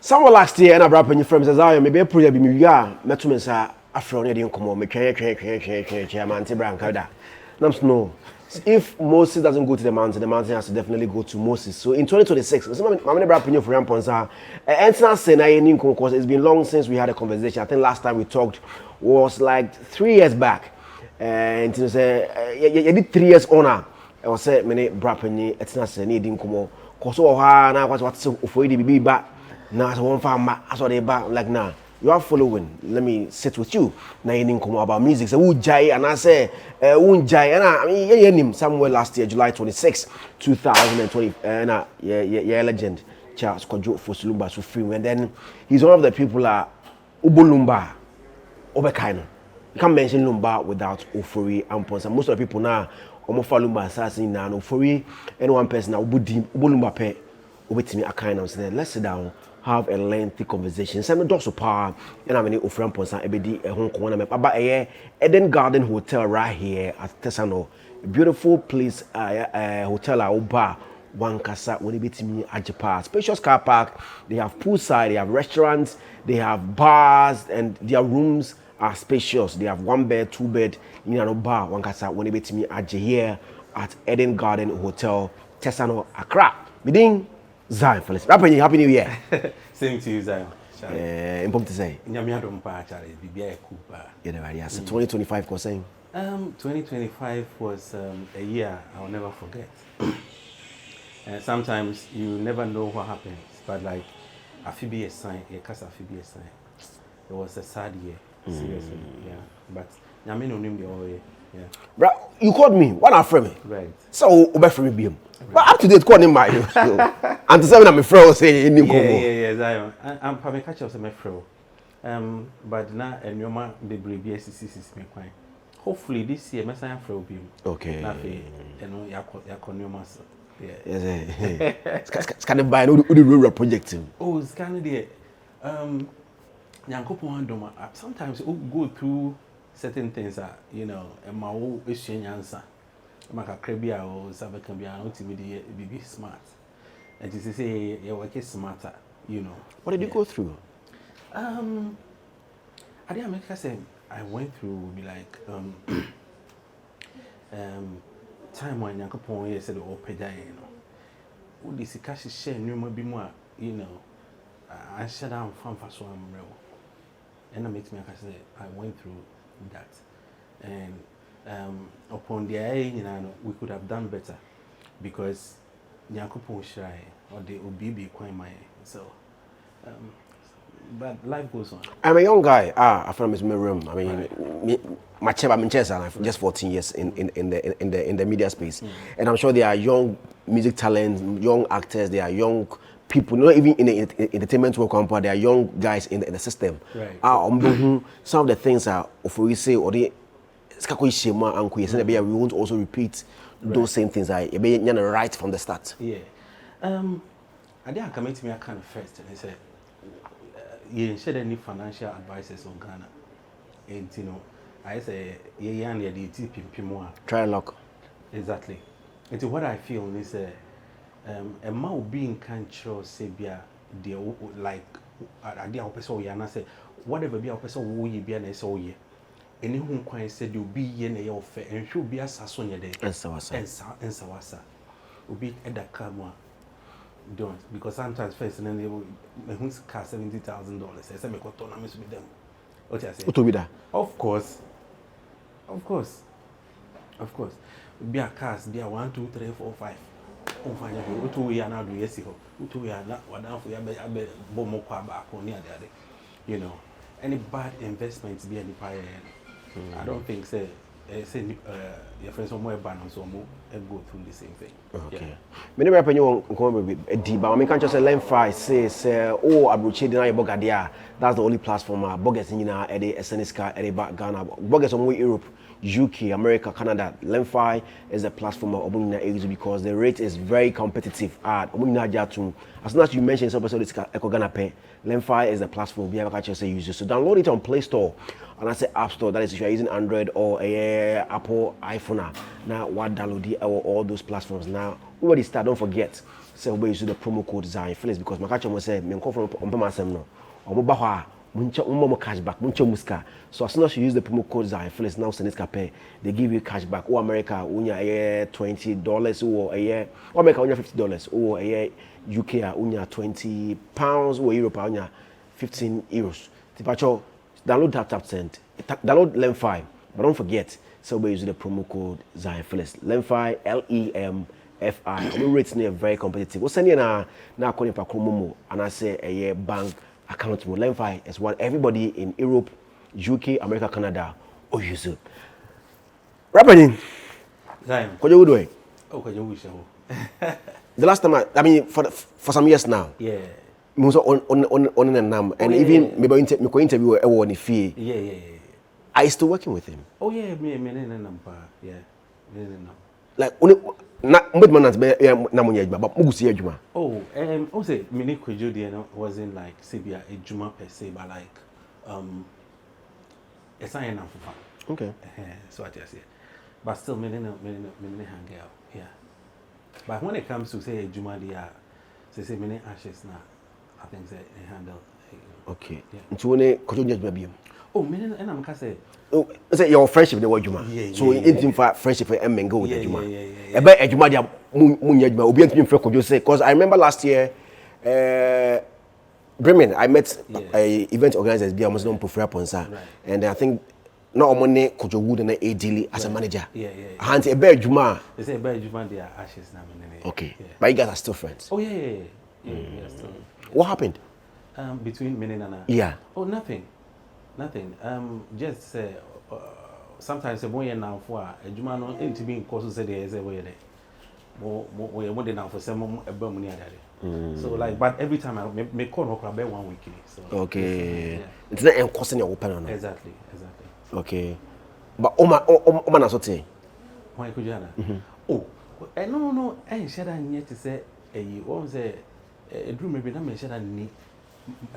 Someone last year and I brought your friends as I maybe a project be me ya met me say afro ne come on me twen mountain branca da. Nam no. If Moses doesn't go to the mountain has to definitely go to Moses. So in 2026, so I'm brought Ofori Amponsah and say na any because it's been long since we had a conversation. I think last time we talked was like 3 years back. And you say you did 3 years honor. I was say many brought penny etna say ni din komo. Koso ha na what say Ofori be back. Now, so one farm, I saw they back like now. You are following. Let me sit with you. Now you didn't come about music. So who jai and I say, who jai and I mean, yeah, him somewhere last year, July 26, 2020. Yeah, legend. Charles Kojo for Lumba so free. And then he's one of the people Lumba, Obekaino. You can't mention Lumba without Ofori Amponsah. Most of the people now, Omofa Lumba assassin now, Ofori, and one person now, Lumba pay. Obetimi Akaina said, let's sit down, have a lengthy conversation. Some dogs of power, and I'm in Ofori Amponsah, ebedi Hong Kong, about a Eden Garden Hotel right here at Tesano. A beautiful place, hotel, bar, one casa, when it beats me at Japan. Spacious car park, they have poolside, they have restaurants, they have bars, and their rooms are spacious. They have 1 bed, 2 bed, bar, one casa, when it beats me at here at Eden Garden Hotel, Tesano, Accra. Bidding. Zionfelix. Happy New Year. Same to you, Zion. Important to say. Nyamia don't patch Charlie. Be a Cooper. Yeah, so 2025 was saying. 2025 was a year I'll never forget. And sometimes you never know what happens, but like I feel be a sign. It was a sad year, seriously. Yeah, but Nyamia no name the all year. Yeah. Bro, you called me. What are me? Right. So over for me be. But up to date, call him my. And to say I'm a friend saying in yeah, Zion. I'm probably catch up my friend. But now and your man the brave SCC is me quite. Hopefully this year my son friend will be. Okay. Nothing. And no, your master. Yeah. Yes. Can buy no the rural project. Oh, it's kind of there. Sometimes we go through certain things that and my own exchange answer. Maka Krebia or Sabakambia, ultimately be smart. And to say you're working smarter, What did you go through? I didn't make say I went through be like time when Yankapon said oh peda, Would this cash share no more be more, I shut down from for so I'm real. And I made me say I went through that. And upon the eye, we could have done better because Nyankopon shy or the OBB quite my so. But life goes on. I'm a young guy. I'm from my room. I mean, my chair, I'm in chess, and I'm just 14 years in the media space, and I'm sure there are young music talents, young actors, there are young people, not even in the entertainment world company, there are young guys in the system. Right. Some of the things are Ofori say or the we won't also repeat those same things. I right from the start. Yeah. I didn't come to me kind of first and they said, you should any financial advisors on Ghana. And I say, yeah, and the TP try luck. Exactly. And what I feel is a man being control Sabia, the like, idea of person, and I say, whatever be a person who you be an SOE. And who quite said you'll be yen a offer and should be a sassonia day and sawasa. Will be at the camera. Don't because sometimes first and then they will cost $70,000. I say, make autonomous with them. What I say? Of course. Be a cast, be a 1, 2, 3, 4, 5. Oh, fine, you 2 years now do yes, 2 years not one down for your bed, Bomokwa back on the other. Any bad investments be any pie. I don't think say your friends somewhere ban so more and go through the same thing. Okay. Many people you come a deep, but I can't just say Lemfi say oh Abruche deny Bogadia. That's the only platform Bogas in the SNSK at the Ghana. Bogas on Europe, UK, America, Canada. Lemfi is a platform of Obunina Ages because the rate is very competitive at Obunina Jatun. As soon as you mentioned some person Eco Ghana pay, Lemfi is a platform we have actually say users. So download it on Play Store. And I say App Store, that is if you are using Android or Apple iPhone. Now, what download all those platforms now? We already start, don't forget. say we use the promo code Zionfelix because my catcher was say me come from Ompema no. Omo ba hwa munche ummo cashback munche muska. So as soon as you use the promo code Zionfelix now send it pay, they give you cashback. Or America unya $20 or America unya $50 or UK unya £20 or Europe unya €15. Tipacho download tap send. Download Lemfi, but don't forget so we use the promo code Zionfelix. Lemfi LEMFI. We rate near very competitive. What's any na calling for Momo and I say a bank account. Lemfi is what everybody in Europe, UK, America, Canada or use it. Rapping. Zion. What you doing? Oh, can you wish The last time I mean for some years now. Yeah. On and nam and even maybe interview everyone if he. Yeah. Are you still working with him? Oh yeah, me number. Yeah. Like na mbedman na munya ejuma but mugusi ejuma. Oh, also me kwejo dey wasn't like Sibia ejuma per se but like a sign of fun. Okay. So I just say. But still me hang out. Yeah. But when it comes to say ejuma dey say me ashes now I think they handle. Okay. Yeah. Nti woni kojo ejuma biem. Oh, me and I'm say. Oh, say your friendship dey work juma. So in for friendship and mengo with ejuma. Ebe ejuma dia munya ejuma obi antimi mfre kojo say cause I remember last year Bremen I met event organizers be almost Ofori Amponsah and I think no money kojo wood na daily as a manager. Hands ebe ejuma. They say ebe ejuma they are ashes now. Okay. But you guys are still friends. Oh yeah. Still. What happened? Between me and Nana. Yeah. Oh nothing. Just sometimes when you're now for a Juma no to be in course say there is a way there. More than now for some money. So like, but every time I may call no crab 1 week. So okay. It's not encouraging your open. Exactly. Okay. But Oma na sote. Why could you? Oh, no. I said I need to say what was a dream maybe not mention I need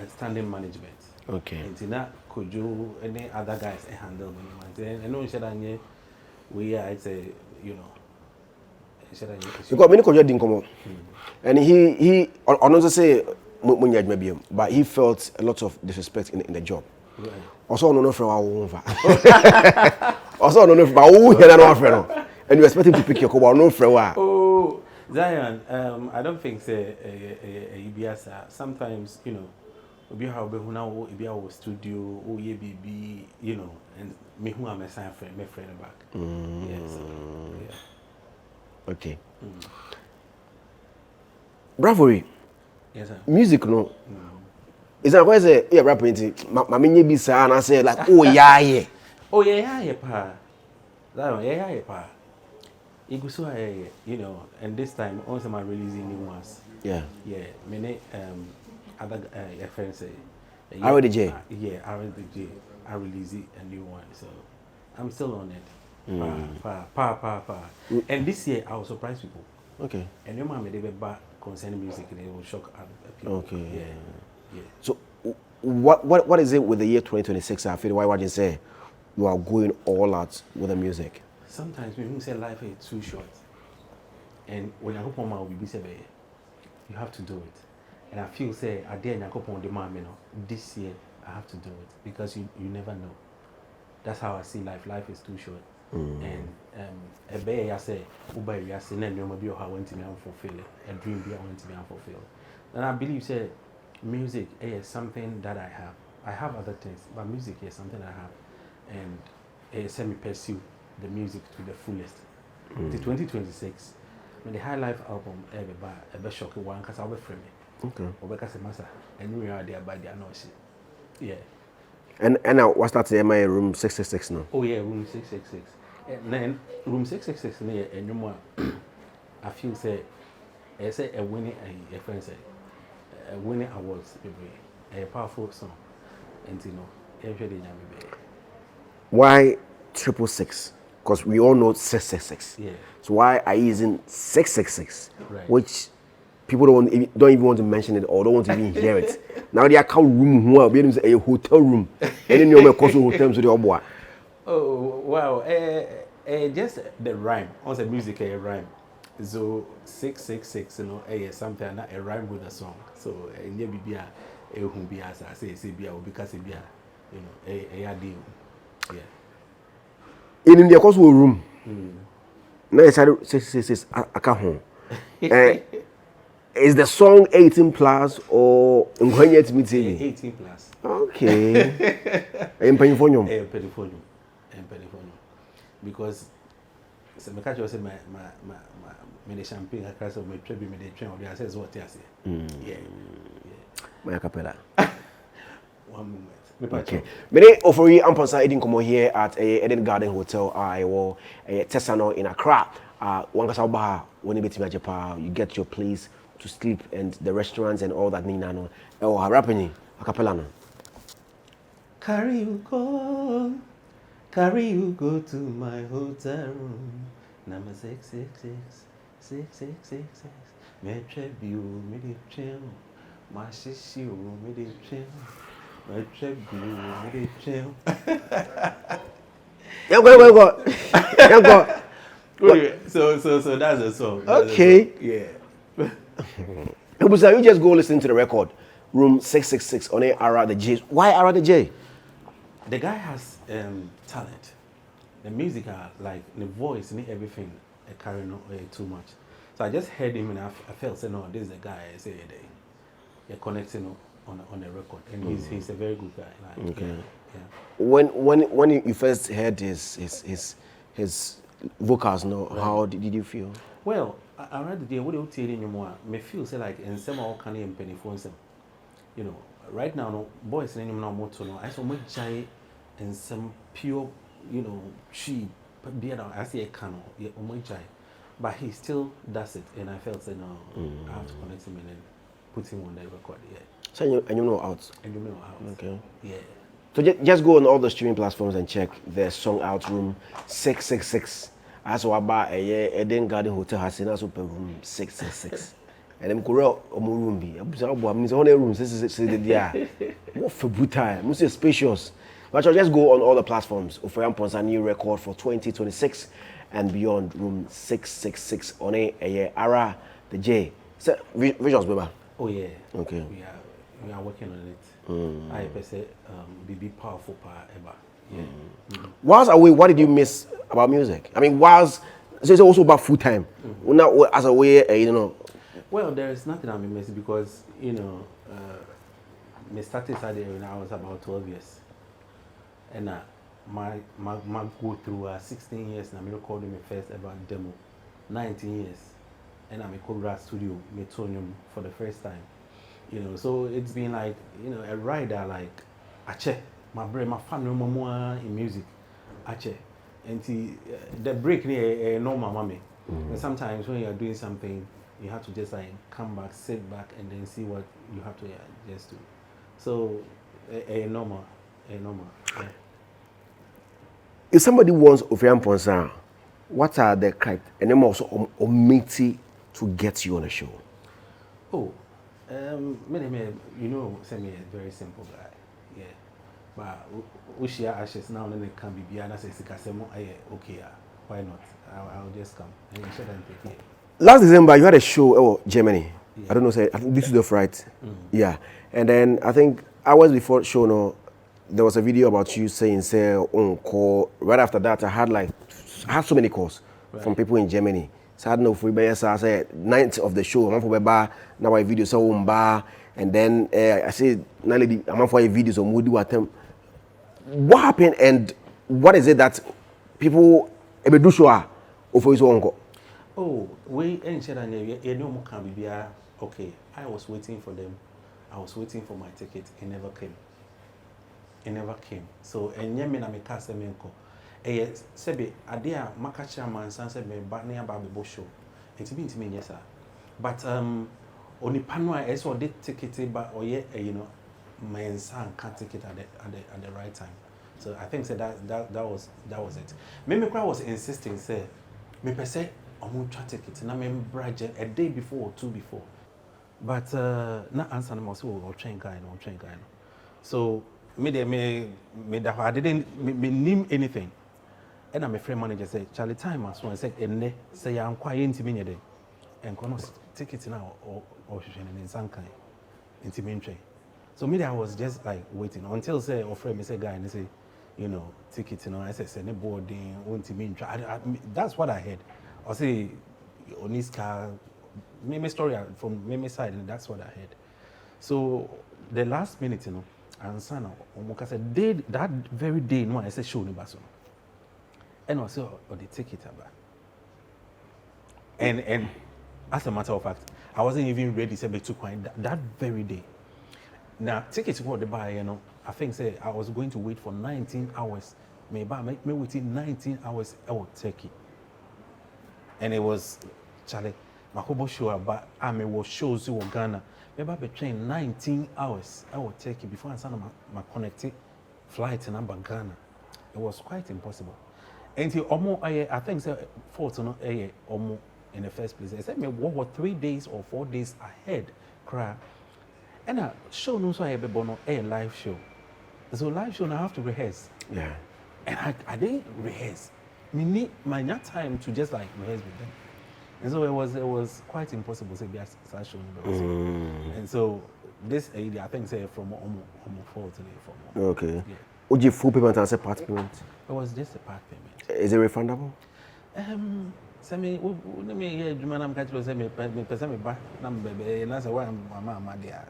standing management. Okay. And that could you any other guys handle me? And no said I we are it's a because many could didn't come and he honestly say maybe but he felt a lot of disrespect in the job. Right. Also no from our own. Also no from who here no friend. And you expect him to pick your call no friend. Oh, Zion, I don't think say sometimes obi how be now obi our studio o ye bibi and me who am a sign friend my friend back. Yes. Okay. Bravery. Yes sir. Music no. Is that why say yeah rapping ma me nye bi sa na say like oh yeah. Oh yeah pa. That yeah pa. Iguso and this time also I'm releasing new ones. Yeah. Many other friends say. RDJ. Yeah, RDJ. I release a new one, so I'm still on it. Pa. And this year I will surprise people. Okay. And your mom made a back concerning music, and it will shock people. Okay. Yeah. So, what is it with the year 2026? I feel why you say you are going all out with the music. Sometimes when you say life is too short, and when you go will be said, you have to do it. And I feel say I dare go on demand, this year I have to do it because you never know. That's how I see life. Life is too short. And a bear I say, Uber I say, then you maybe I want to be unfulfilled. A dream I want to be unfulfilled. And I believe say music is something that I have. I have other things, but music is something I have, and it's me pursue the music to the fullest. The 2026, when the High Life album ever shock one because I'll be free. Okay. Or because massa and we are there by the annoyance. Yeah. And now what's that in my room 666 now? Oh yeah, room 666. And then room 666 near and you more I feel say a winning a friend say a winning awards a powerful song. And every day why 666? Because we all know 666. Yeah. So why are you using 666? Right. Which people don't even want to mention it or don't want to even hear it. Now they are called room who are a hotel room. And then you may cause hotel to the boy. Oh wow. Just the rhyme. On the music a rhyme. So 666, you know, something that a rhyme with a song. So and yeah, be a who be as I say be because it be you know a deal. Yeah. In the course room. No, it's 666 home. Is the song 18 plus or when yet me 18 plus. Okay. I'm paying for you. Because so my catch was my the champagne across of my trip me the train or the says what I say. Yeah. My capella. 1 moment. Okay. Many Ofori Amponsah didn't come here at Eden Garden Hotel. I will Tessano in Accra. One Kasauba when you you get your place to sleep and the restaurants and all that. Nino. Oh, rapping a capella. Carry you go to my hotel room. Number 666. Me trebu me de chill. My shishi me de chill. My trebu me de chill. Go. So that's the song. Okay. Yeah. So you just go listen to the record. Room 666 on Ara the J. Why Ara the J? The guy has talent. The music, like the voice and everything, carry no too much. So I just heard him and I felt, say, no, this is the guy. I say, you're connecting on the record, and he's a very good guy. Like, okay. Yeah. When you first heard his vocals, no, right. How did you feel? Well, I read the day. What you tell anymore? Me feel say like in some all kind of penny phones. You know, right now, no boys any more motor no. I saw much jai and some pure, you know, cheap. Be I see a can yeah, but he still does it, and I felt say no, I have to connect him and then put him on the record. Yeah. So you know out. And you know out. Okay. Yeah. So just go on all the streaming platforms and check the song out. Room 666. As what about Eden Garden Hotel has in also room 666. And them correct room be. I'm only room 666 there. What for time? Must spacious. But I'll just go on all the platforms. Ofori Amponsah new record for 2026 and beyond. Room 666 on Ara the J. So visuals, baby. Oh yeah. Okay. We are working on it. I say be powerful power ever. Yeah. Whilst away, what did you miss about music? I mean, whilst so it's also about full time. Now as a way, you know. Well, there is nothing I miss because you know, me started when I was about 12 years. And my go through 16 years and I recorded my first ever demo, 19 years, and I'm a Cobra Studio, Metonium for the first time, you know. So it's been like you know a rider like ache my brain, my family, more in music, ache, and the break near normal mommy. And sometimes when you are doing something, you have to just like come back, sit back, and then see what you have to just do. So a normal. Yeah. If somebody wants Ofori Amponsah, what are the criteria and then also omitted to get you on a show? Oh, you know, send me a very simple guy. Yeah. But we share ashes now and then it can be and I say okay, why not? I'll just come and share them here. Last December you had a show Germany. Yeah. I don't know, I think this is the right. Yeah. And then I think hours before the show no, there was a video about you saying, on call. Right after that, I had so many calls from people in Germany. So I don't know if we better say night of the show. I'm for bar now. I video so bar, and then I said, I'm for a video so we do attempt. What happened and what is it that people do show of his own? Oh, we ain't sure you know more can be okay. I was waiting for them. I was waiting for my ticket. It never came. It never came. So, and yet, I make cast a menko. Sebe, Adia, Makacha man, Sanse, Barnea Baby show. It's been to me, yes, sir. But, only Panwa, I saw did ticket, but, or yet, you know, my son can't take it at the right time. So, I think that was it. Maybe I was insisting, say, me per se, I won't try to take it. And I remember a day before or two before. But, not answer them also, or train guy. So, I didn't name anything. And my friend manager said, Charlie, time as one said, and they say, I'm quite intimate. And come tickets now or in some kind intimate. So maybe I was just like waiting until say Ofori me say guy and they say, you know, tickets, I said, send a boarding, that's what I heard. I say, Oniska, Mimi story from Mimi side, and that's what I heard. So the last minute, and Sana, Omoka said, that very day, I said, show me baso. And I said, oh, the ticket about. And as a matter of fact, I wasn't even ready to took one that very day. Now, tickets for the buy, I think say I was going to wait for 19 hours. Maybe within 19 hours I would take it. And it was Charlie, my whole show but I was shows you in Ghana. Maybe between 19 hours I would take it before I send my connected flight in Ghana. It was quite impossible. Until almost I think say for almost in the first place. I said me what were 3 days or 4 days ahead cry. And a show no so I have a live show. So live show I have to rehearse. Yeah. And I didn't rehearse. Me need my time to just like rehearse with them. And so it was quite impossible to be a show. And so this idea I think say from almost 4 today from. Okay. Yeah. Would you full payment and say part payment? It was just a part payment. Is it refundable? Say me hear Juma na mka say me person me ba na mbebe na say why mama there.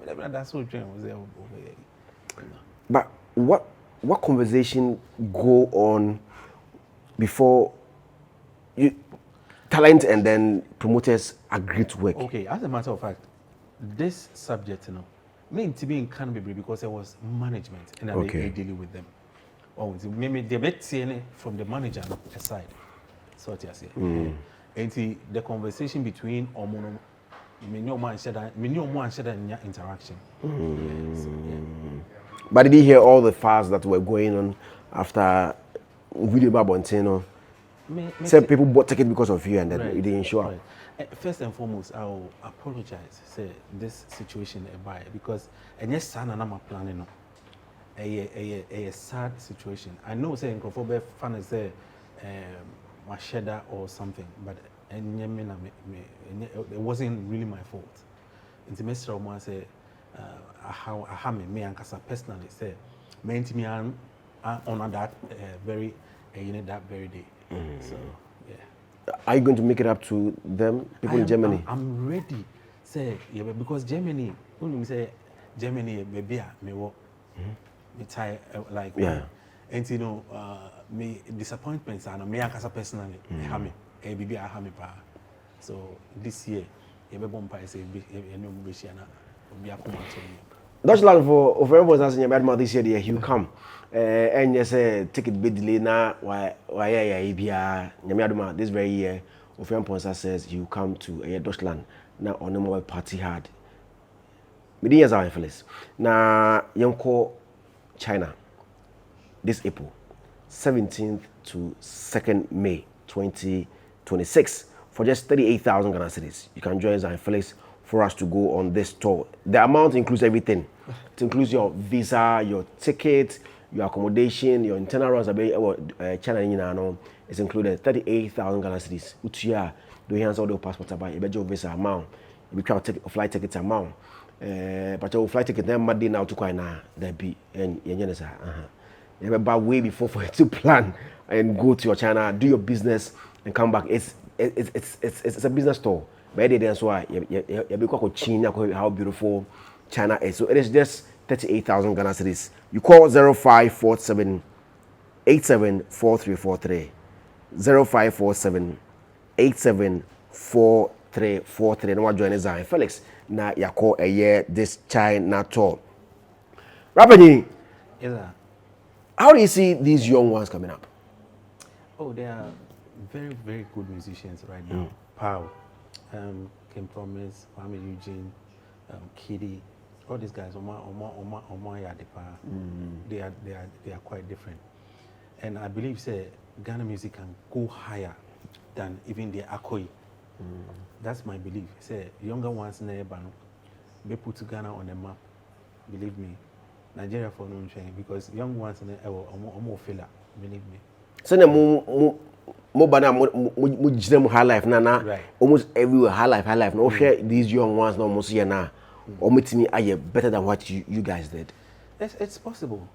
That's so dream was there. But what conversation go on before you talent and then promoters agree to work? Okay, as a matter of fact, this subject, me to be in Canterbury because there was management and they dealing with them. Oh, maybe they bet from the manager aside. So what you say. And the conversation between Omono, interaction. So, yeah. But did you hear all the fuss that were going on after video Babontino? Some people bought tickets because of you and then it didn't show up. Right. First and foremost, I'll apologize. Say this situation because and yes, son and I'm planning a sad situation. I know say in Crawford fan say Masheda or something, but it wasn't really my fault. In the Mr. Omar say how I have me and Kasa personally say meant me on that very that very day. So yeah. Are you going to make it up to them, people in Germany? I'm ready. Say yeah, because Germany, when you say Germany, maybe me work, me tie like and me disappointments and me and personally, I have me pa. So this year, you be bomb pa say be Deutschland for Ofori Amponsah in your bad mouth this year, he'll come. And you say ticket bid delay now. Why this very year, Ofori Amponsah says he'll come to Deutschland now on the mobile party hard. Within years, Zionfelix. Now, young call China this April 17th to 2nd May 2026 for just 38,000 Ghana cedis. You can join Zionfelix for us to go on this tour. The amount includes everything. It includes your visa, your ticket, your accommodation, your internal runs. China, it's included 38,000 Ghana cedis. Utia, do you answer the passport about your visa amount? You can take flight ticket amount. But your flight ticket then Monday now to Quina, that be and you have a way before for you to plan and go to your China, do your business and come back. It's a business tour. But that's why you how beautiful China is. So it is just 38,000 Ghana cedis. You call 0547 874343. 0547 874343. No one join Zionfelix. Now you call a year this China tour. Rapidly. Yes, how do you see these young ones coming up? Oh, they are very, very good musicians right now. Pow. Kim Promise, Kwame Eugene, Kitty, all these guys, they are quite different. And I believe say Ghana music can go higher than even the Akoi. That's my belief. Say younger ones never be put Ghana on the map. Believe me. Nigeria for no change because young ones almost filler, believe me. So mo bana mo gym high life na almost everywhere high life. No share these young ones no almost here now. Almost me are better than what you guys did. It's possible.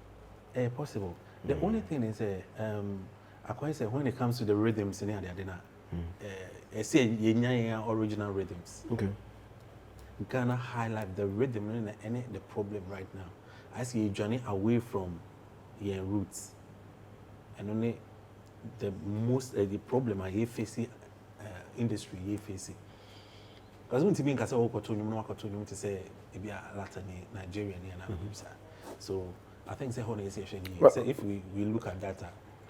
Possible. The only thing is I quite say when it comes to the rhythms in the dinner, I say original rhythms. Okay. Ghana highlight the rhythm and the problem right now. I see a journey away from your roots, and only the most the problem I face industry you facing. Because when people say oh continue to say it be a Latin Nigerian and so I think the organization here. So if we look at data.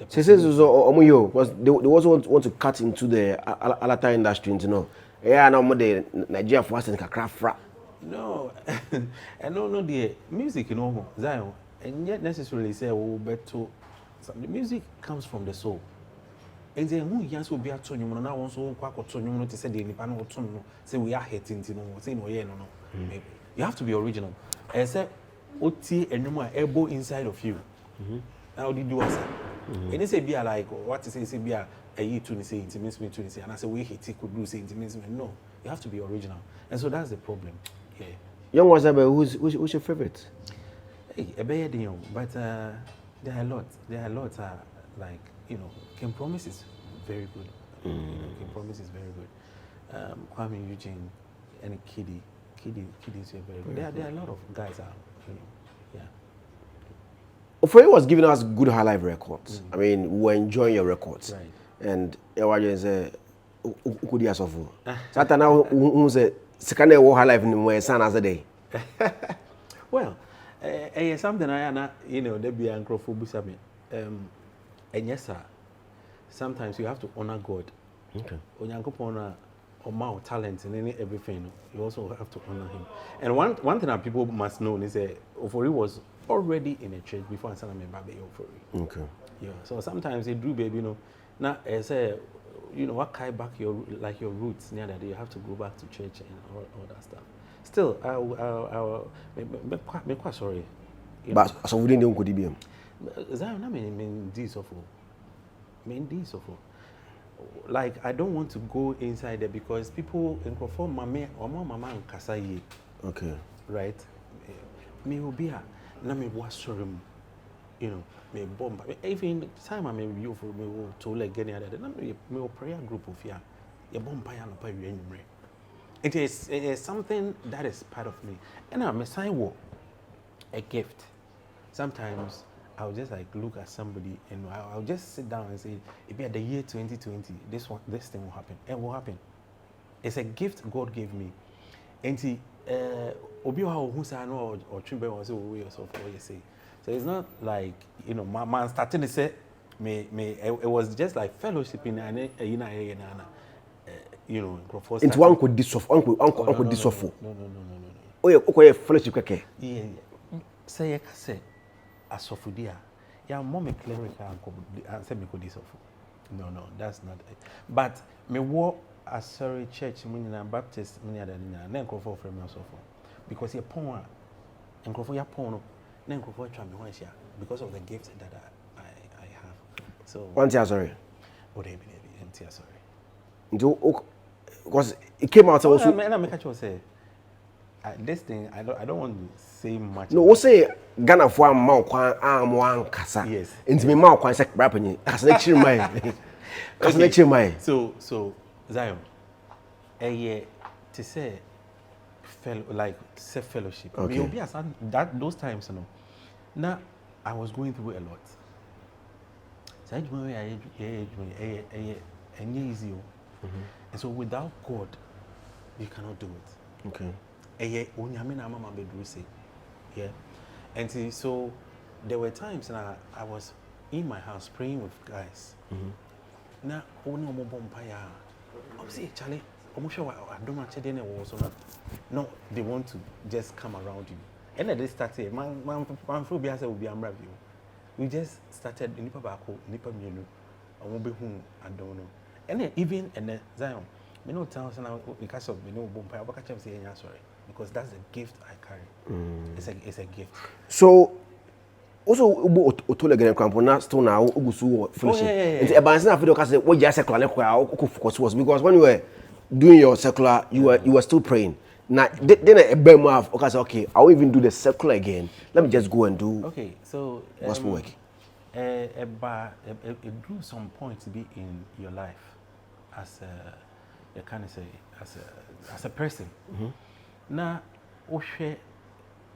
She says also because they also want to cut into the Alata industry, you know. Yeah, no more the Nigeria for us in Kakra. No, and no the music, you know, Zion, and yet necessarily say better. The music comes from the soul. And then who yes will be at Tony now wants to quack or Tony to say the Nipano or Tony, say we are hating, you know, saying oh yeah, no. Maybe you have to be original. I said OT and no more elbow inside of you. How did you do us? And they say be like what to say be a year to say it means me to say and I say we hate it could do say it means me. No, you have to be original. And so that's the problem. Yeah. Young was who's your favorite? Hey, a bad young, but there are a lot. There are a lot like, you know, Kim Promise is very good. You know, Kim Promise is very good. Kwame Eugene and Kiddy is very good. There are a lot of guys out, you know. Yeah. Ofori was giving us good high life records. I mean, we were enjoying your records. Right. And Ewaje say ukudi asofu. Sata now who say second high life in my son as a day. Well, something I you know, there be anthrophobic. And yes, sir. Sometimes you have to honor God. Okay. When you honor amount talent and everything, you also have to honor Him. And one thing that people must know is that Ofori was already in a church before I started my baby Ofori. Okay. Yeah. So sometimes they do, baby, you know. Now, I say, you know, what kind back your roots near that you have to go back to church and all that stuff. Still, I'm quite sorry. But so we didn't go to be. Zion, I mean this of all. Like I don't want to go inside there because people in perform mama and kasaye. Okay. Right? Me will be here. Na me was sorry. You know, me bomb. Even time I may review for me to like any other. Na me prayer group of here. You bomb pay and pay you it is something that is part of me. And I'm a sign a gift. Sometimes I'll just like look at somebody and I'll just sit down and say, if at the year 2020, this thing will happen. And will happen. It's a gift God gave me. And see, Obi who say no or Chimbe or say yourself what you say. So it's not like, you know, my man starting to say it was just like fellowshipping and you know, into one could dissolve, uncle dissolve. No. Oh, yeah, fellowship keke. Yeah. Say asofudia. Yeah, mommy clerical and say me could dissolve. No, that's not it. But me walk a sorry church, meaning Baptist, many other than then go for me also because you're poor and go for your porn, then go for a tram because of the gift that I have. So one tear sorry. What do you mean? And sorry. Because it came out also. And I make a say this thing I don't want to say much. No, we say Ghana for ma kwan am wan kasa. Yes. Nti me ma kwan say bra panyi. Kasa na chiri mai. Kasa na chiri mai. So Zion. To say fellowship. Okay. You'll be that those times, you know. Now I was going through a lot. So easy. And so without God, you cannot do it. Okay. Yeah. And see, so there were times I was in my house praying with guys. Now, Charlie, no, they want to just come around you. And they started, we just started nipa bako, nipa mienu. I don't know. And then even then Zion, me no tell us now because of me no bumpire, but catch say sorry because that's the gift I carry. It's a gift. So also otole gene crampo na still now ogusu foolish. Nti e ban say na video ka say we just secular na focus was because when you were doing your secular you were still praying. Now then a bam off okay, I won't even do the secular again. Let me just go and do okay, so gospel work. It drew some point to be in your life as you kind of say as a person. Now,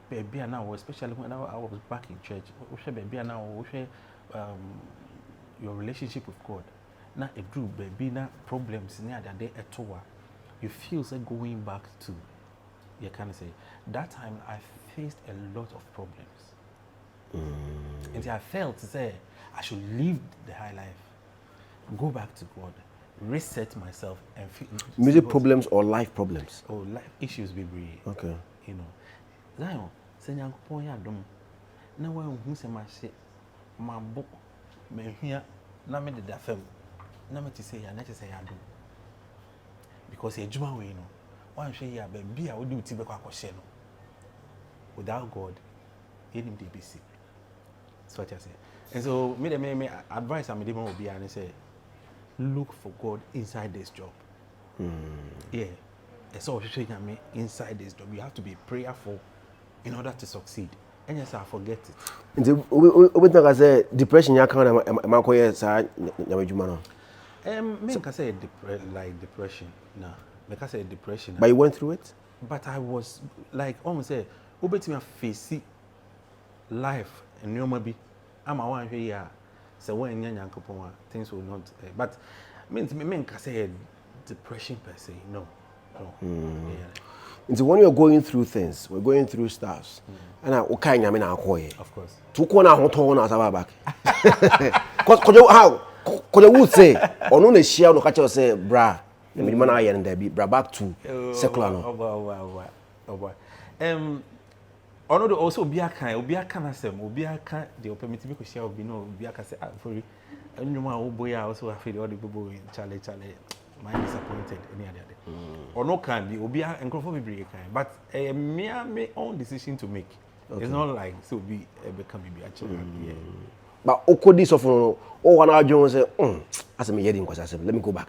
baby now, especially when I was back in church, baby now, your relationship with God. Now it drew baby now problems near that day at all. You feel like going back to, you kind of say that time I faced a lot of problems. And I felt to say I should leave the high life, go back to God, reset myself, and feel music problems or life problems. Oh, life issues, baby. Okay. You know, Zion, say you go ya dom. Na when who say my book, me here, na me the film, na me to say ya, na to say ya do. Because a juma we know, one say ya baby, I would do tibe kwa kwashe no. Without God, you need to be sick. That's what I say. And so, me advice I made will be and say, look for God inside this job. Yeah, it's all showing me inside this job. You have to be prayerful in order to succeed. And yes, I forget it. We talk as a depression. You can't. Am I correct? Sir, me can say like depression. Nah, me can say depression. But you went through it. But I was like almost say, who bet me face life and normal be. I'm a one here. So when you're things will not. But me can say depression per se. No. Yeah. So when you're going through things, we're going through stuff, and of course. To corner hotel na back. Cause how? Cause you would say, or no the share no catch you say, bra. The minimum I and there be bra back to secular no. Oh boy. Ono also obi aka na sem obi aka the permit me ko share obi no obi aka say Ofori enwuma oboya also afede all the people in chale my disappointed any other day ono can be obi enkrofo bibiri kan but me own decision to make. Okay. It's not like so be become be actually yeah. But okodi so for one adwon say as me hear nkwasa say let me go back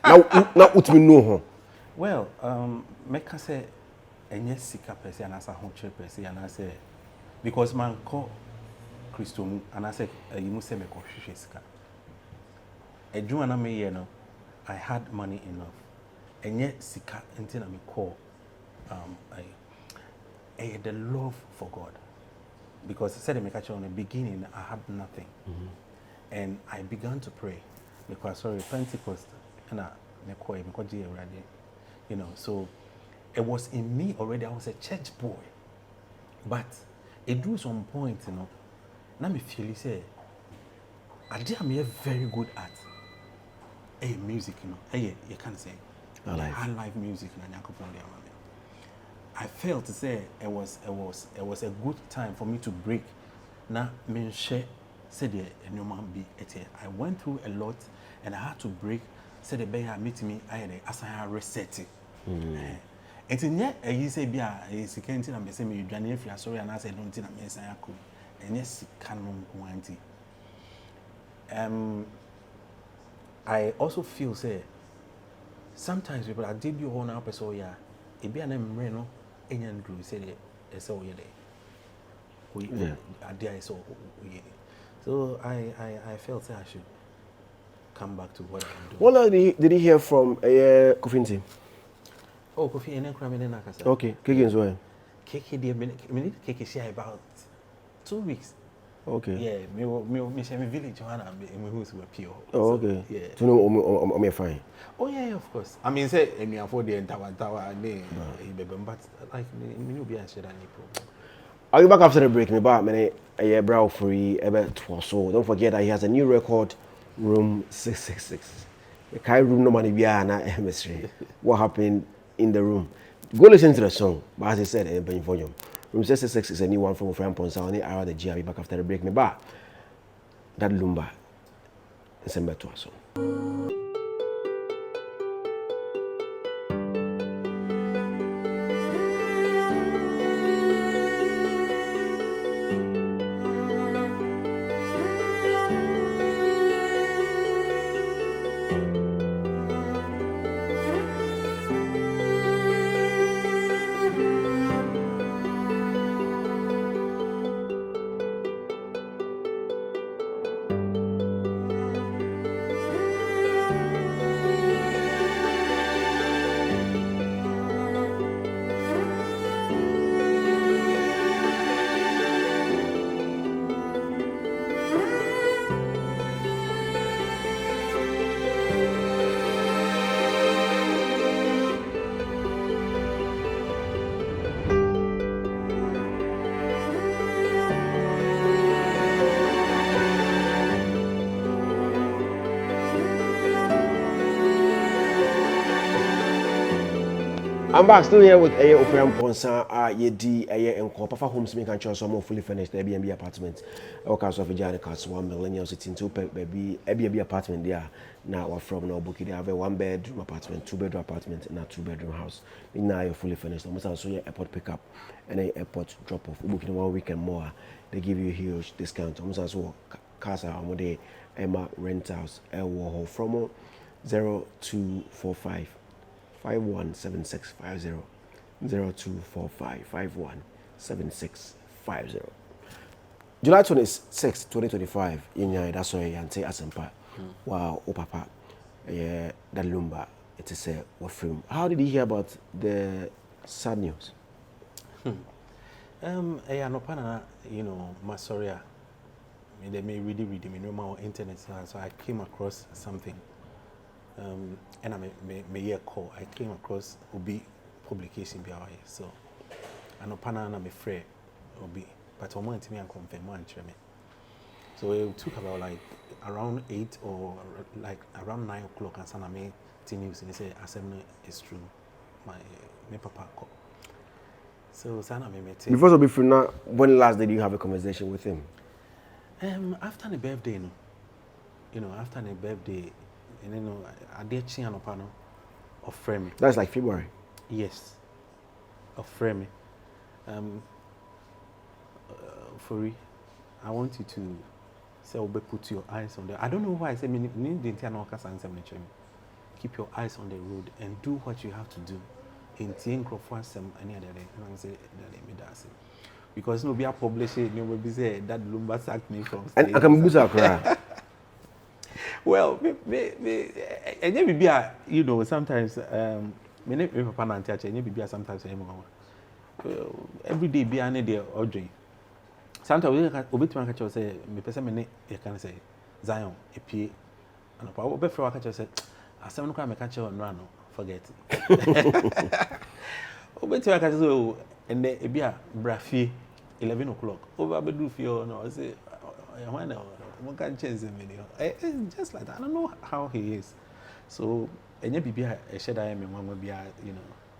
now ut me know ho. Well make say enye sika pese and asa ho chere pese and say because man call Christo and I say you must say me ko hwehwe sika edwuma na me ye no I had money enough enye sika until me call the love for God because I said me catch on the beginning I had nothing and I began to pray because sorry Pentecost and me call me ko je already you know so it was in me already. I was a church boy, but it drew some point, you know. Now me feel say, I did am very good at music, you know. You can't say, live music, I felt to say it was a good time for me to break. Now me share said the new man be it. I went through a lot, and I had to break. Said the bear meet me. I had as I reset it. It's in yet a say be a second thing I'm saying you done if you are sorry and I said don't think I'm saying I could and yes canon quantity. I also feel say sometimes people are debut on our person yeah it be an embryo and Drew said it so we there so I felt that I should come back to what I'm doing. What did he hear from Kofinti? Oh, coffee and cramming in Nakasa. Okay, cake as well. Cake, dear minute cake is about 2 weeks. Okay. Yeah, me share me village, Joanna, and who's were pure. Oh, okay. Yeah. To know me fine. Oh, yeah, of course. I mean, say, and you afford the entire tower, and but like, me will be answered any problem. I'll be back after the break. Me back, man. A brow free, so don't forget that he has a new record, room 666. The kind room no money na chemistry. What happened in the room? Go listen to the song. But as I said, room 666 is a new one from Ofori Amponsah. Only hour the G. I'll be back after the break. Me back. Daddy Lumba. It's a better song. I'm back still here with Ofori Amponsah. Yedi and Papa Homes make and choose some fully finished Airbnb apartment. All kinds of Vijay cost 1 million sitting two baby Airbnb apartment there. Now we're from now booking. They have a 1-bedroom apartment, 2-bedroom apartment, and a 2-bedroom house. Now you're fully finished. Almost also your airport pickup and an airport drop off. Booking 1 week and more. They give you a huge discount. Almost also cars are on the Emma Rentals Warhol from 0245 517650 0245 517650. July 26, 2025, that's why you say Asempa. Wow, oh papa, Daddy Lumba, it is a film. How did you hear about the sad news? No pana, Masoria. They may really read me normal internet, so I came across something. And I may call. I came across Obi publication BI. So I know pana and I'm afraid Obi, but I want to me and confirm one me. So it took about like around 8 or like around 9 o'clock and some me news and they say assembly is true. My papa call. So Sana me met. Before Obi from now, when last did you have a conversation with him? After the birthday, after the birthday. And then I did Chiano Pano of Frame. That's like February. Yes. Of Frame. Ofori, I want you to say put your eyes on the. I don't know why I say keep your eyes on the road and do what you have to do. In any other day. And I say that because no be a publisher, no be say that Lumba sacked me from stage. And I can boost our cry. Well, sometimes me papa na auntie ache be sometimes every day be ane dey odwe. Sometimes obi tuma ka che say me pese me ne e kan say Zion epie and papa obi frɛ wa ka che say asɛm no kwa me ka che on no forget. Obi tuma ka che so and e bia brafie 11 o'clock over bedu fie no say when it's just like that. I don't know how he is. So, and you be a shed I am one will be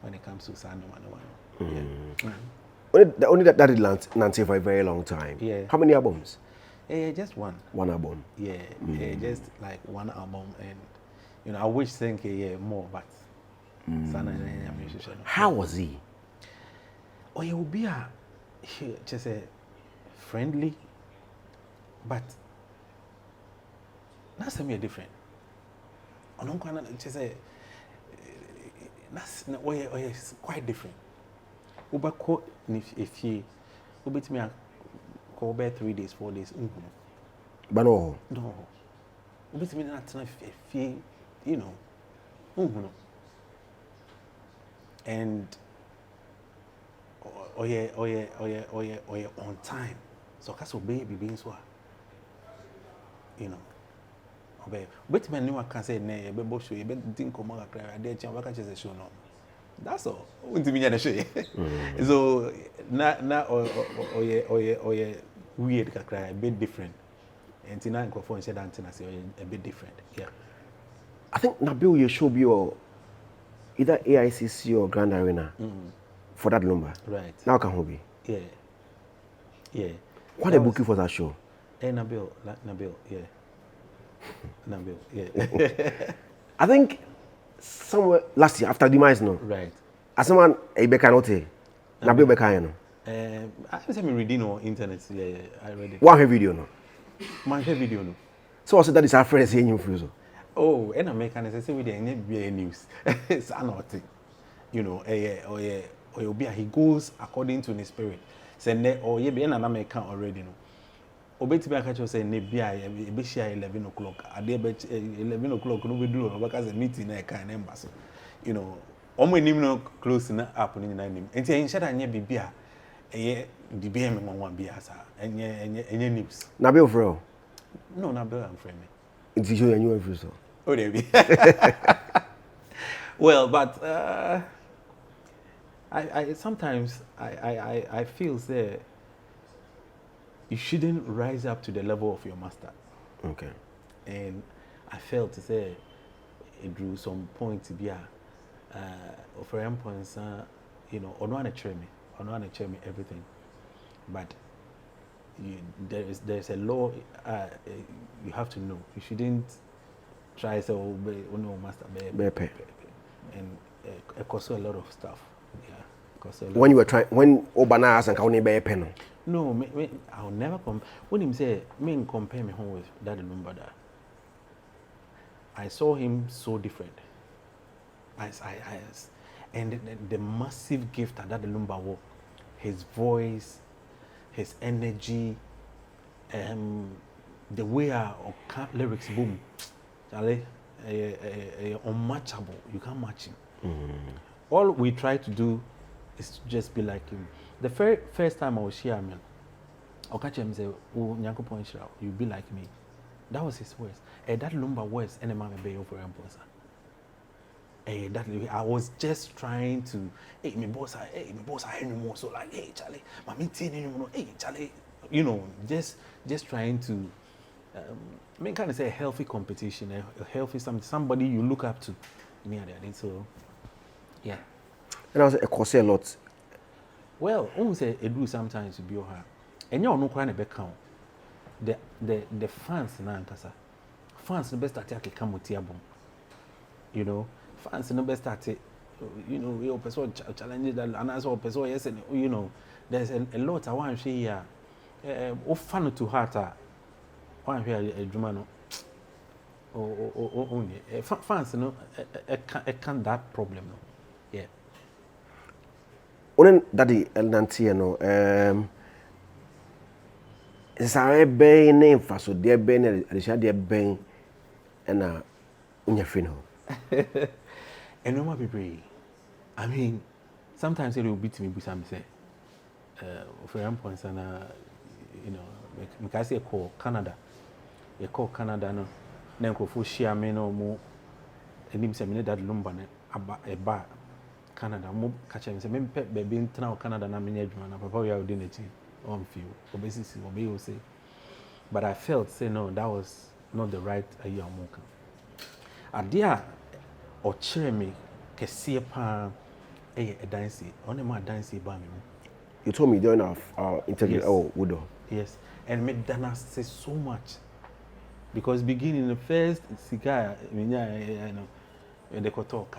when it comes to Sando Only that did Nancy for a very long time. Yeah. How many albums? Just one. One album. Yeah. Just like one album, and I wish think more, but how was he? Oh, he will be just a friendly, but that's a different. I don't just say that's it's quite different. Uber call if you ubit me call back 3 days, 4 days. But no. Ubit me not if and on time. So cause baby being so. But man, I can say, nay, but show you, but think come on, cry, I did you work as a show. No, that's all. Wouldn't be a show. So, weird, cry, a bit different. And tonight, microphone said, Antina say a bit different. Yeah. I think Nabil, you should be either AICC or Grand Arena for that Lumba. Right. Now can who be? Yeah. What they book you for that show? Nabil, yeah. Nabil, yeah. I think somewhere last year after demise, no. Right. As someone a Bekanote, Nabil Bekano. I say me reading on internet. Yeah, I read it. One video, no. My video, no. So I said that is our friend saying you freeze. Oh, and American is say we didn't be news. It's another, he goes according to the spirit. Say or ye be an American already, no. Obeti be catch say ne bia e be share 11 o'clock. Ade be 11 o'clock no be do because the meeting na kan number so. Omo enim no close na app ni na nim. Enti en share anya bibia eye bibia me nwan bia sa. Enye news. Na be ofro. No, na be am friend me. Enti show you every so. Oh there be. Well, but I sometimes I feel say you shouldn't rise up to the level of your master. Okay. And I felt to say it drew some point to be Ofori Amponsah, you know, ono ana kyerɛ me everything, but there's a law you have to know. You shouldn't try to obey no master Bepe. and it costs a lot of stuff. Yeah, costs a lot. When you were trying, when Obana asked and Kauni Bay pen. No, I'll never come. When him say, me compare me home with Daddy Lumba, I saw him so different. And the massive gift that Daddy Lumba was, his voice, his energy, the way our lyrics boom, unmatchable. You can't match him. All we try to do is to just be like him. The first time I was here, man, I'll catch him and say, "Oh, Nyanko Point, you be like me." That was his words. That Lumba words, and I'm a Ofori Amponsah. That I was just trying to, hey, my boss, I anymore. So like, hey, Charlie, my meeting anymore. Hey, Charlie, you know, just trying to, I mean, kind of say a healthy competition, a healthy somebody you look up to. Me and that. So, yeah. And I was a course a lot. Well, almost a do sometimes to be her. And you're no crying a back count. The fans na ankasa. Fans no best attack come with tiabum. You know, fans no best attack. You know, we person challenge that and as person yes, and you know, there's a lot I want to share here. Fan to heart. One here a Jumano. Only fans no can't that problem no. Yeah. When Daddy Nanti, it's a bay name for so dear Ben and the Shadia Ben and Unyafino. And no more be I mean, sometimes it will beat me with some say, for points and you know, because you call Canada, you call Canada no, then go for share me no more, and him say me that Lumba a bar. Canada, mo catch him say me pet baby in town Canada na me adwuma na papa we are doing it on feel obesity obe you say, but I felt say no, that was not the right year moka adia or chere me kese pa a dance on ma dance ba me. You told me during our interview. Yes. Oh, Wudo. Yes, and me dana say so much because beginning the first cigar you know when they could talk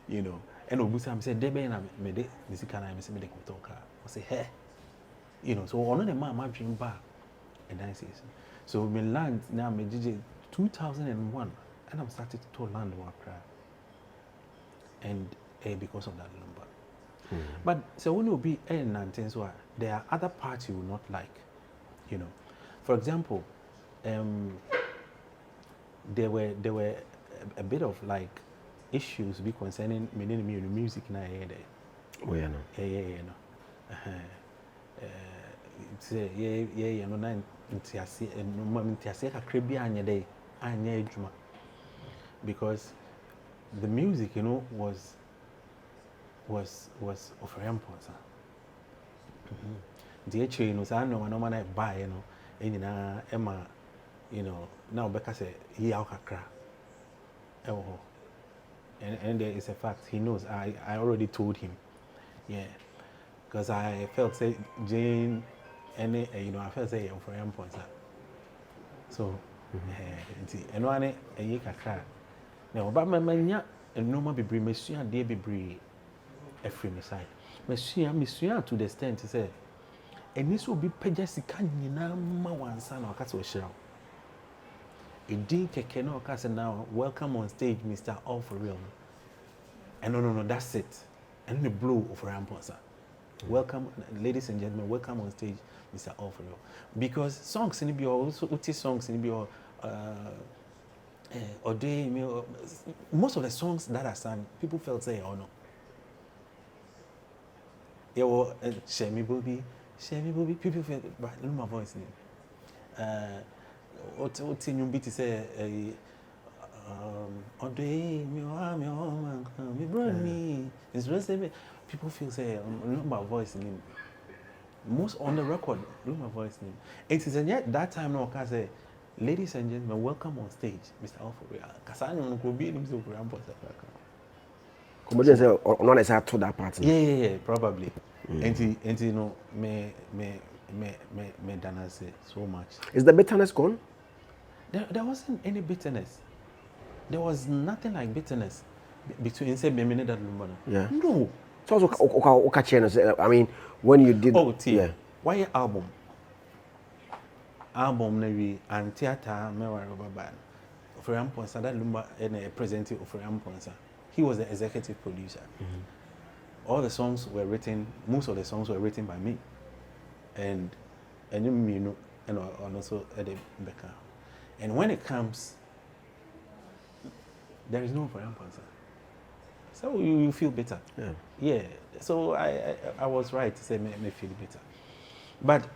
you know, and Obusam said, Debe and I made it, Missy Can I miss me talk. I say, hey, you know, so on the man, my dream back, and I say, so we land now, me DJ 2001, and I'm started to land Wakra, and because of that number. But so when you be a nonsense, there are other parts you will not like, you know. For example, there were a bit of like issues be concerning me music na there. Oh yeah, no. No. Yeah, no na ntiase no ntiase kakra bi anya dey anya adwuma because the music, you know, was Ofori Amponsah. The actually, you know, so I know no man buy, you know, and Emma, you know, now Becca say he kakra. Oh. And there is a fact, he knows. I already told him, yeah, because I felt say Jane, and you know, I felt say Ofori Amponsah. So, and one a year kakra. Now, but my mania and no more be bring Monsieur dear be bring a free side. Monsieur to the extent to say, and this will be Pejasica Nina one son or Castle Shell. It did keke no kase now. Welcome on stage, Mr. Ofori. And no, that's it. And the blue Ofori Amponsah. Welcome, ladies and gentlemen. Welcome on stage, Mr. Ofori. Because songs in the also uti songs in the or they most of the songs that are sung, people felt say oh no. Yeah, well, Shemi Bobby. People feel but look my voice name. What you beat to say people feel say look my voice name. Most on the record, look my voice name. It is and yet that time no can say, ladies and gentlemen, welcome on stage, Mr. Ofori. Kasano no could be him so Ofori Amponsah. Comedian say on one side to that part. Yeah, probably. And you know, me dana say so much. Is the bitterness gone? There wasn't any bitterness. There was nothing like bitterness between say me and Daddy Lumba. Yeah. No. So I mean, when you did. Oh, yeah. Why album? Album maybe and theater me wa rubber band. Ofori Amponsah, Daddy Lumba and presenting Ofori Amponsah. He was the executive producer. All the songs were written. Most of the songs were written by me, and you know, and also Eddie Becca. And when it comes, there is no Ofori Amponsah. So you feel better. Yeah. So I was right to say me feel better. But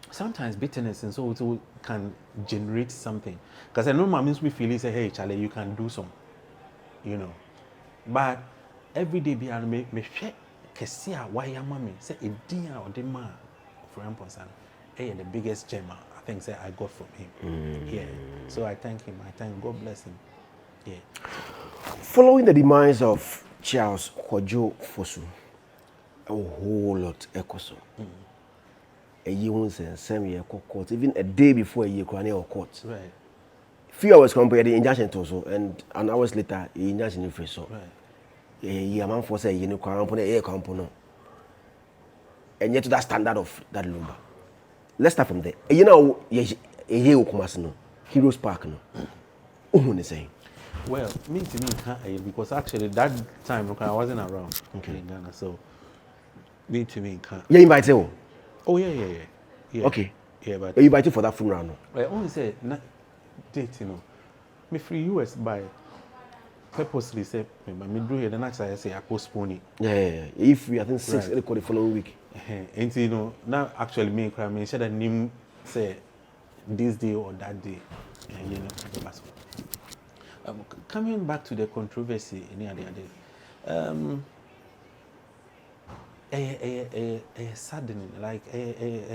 sometimes bitterness and so it can generate something. Because I know my means we feel say, hey Charlie, you can do some, you know. But every day be me share kesia why ya mama say a dia or the man for Amponsah. Hey, the biggest gem I think say I got from him. Yeah. So I thank him. I thank God bless him. Yeah. Following the demise of Charles Kwadwo Fosu, a whole lot ekoso. A year once and 7 year court, even a day before a year or court. Right. Few hours compared the injunction also, and an hours later, the injunction in free so. Right. A man for say, you know, a component. And yet to that standard of that Lumba. Let's start from there. You know, a year no Heroes Park no. Saying. Well, me can't because actually that time I wasn't around in Ghana, so me can't. You invited him? Oh yeah. Okay. Yeah, but you invited for that funeral no? I only say date, you know. Me free US by purposely say me do here. Then actually I say I postpone it. Yeah. If we I think 6 right. The following week. And you know now actually me cry me said that name say this day or that day, and you know. Coming back to the controversy in the other day, saddening, like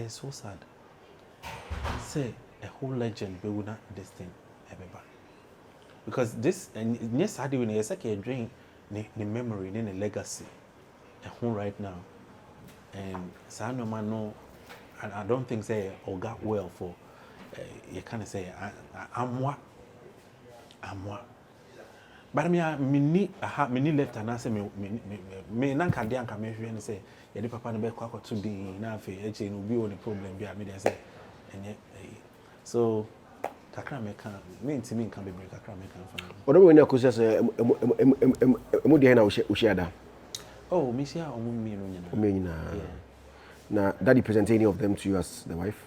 so sad. Say a whole legend, but we not this thing ever back. Because this and yes, I do in a second drink the memory, then the legacy, a whole right now. And so no man no, I don't think say or got well for you kind of say I'm what. But me left and I say me nanka dey anka me hwe ne say ye de papa no be kwa to din na afi eche no bi o the problem bi a me dey say enye so kakra me kan me ntimi nka be break kakra me kan fa odo we ni akosia say emu dey na wo share da oh me share omu mi no nyina na daddy present any of them to you as the wife